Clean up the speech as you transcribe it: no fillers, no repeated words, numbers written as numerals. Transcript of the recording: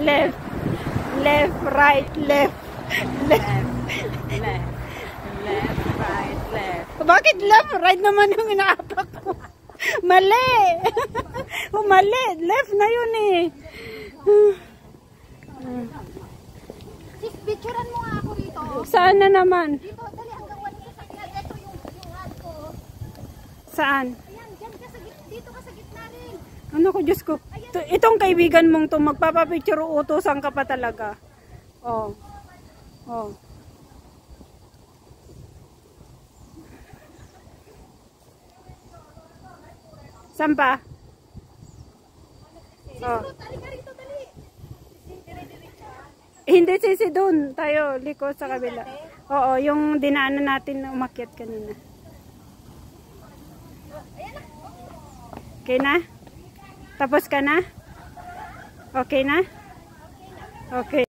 Left. Left, right, left. Left. Left. Left, right, left. Bakit left? Right naman yung inaapak ko. Mali. Mali. Left na yun eh. Sis, picturean mo nga ako rito. Saan na naman? Dito, dali hanggang wala sa sakyan. Ito yung hand ko. Saan? Ayan, dyan ka sa gitna. Dito ka sa gitna rin. Ano ko, Diyos ko. Itong kaibigan mong to, magpapapicture, utusan ka pa talaga. Oh. Oh. Saan pa? Oh. Dali ka rito, dali. Hindi, sisi doon. Tayo, liko sa kabila. Oo, yung dinaanan natin na umakyat kanina. Okay na? Tapos ka na? Okay na? Okay.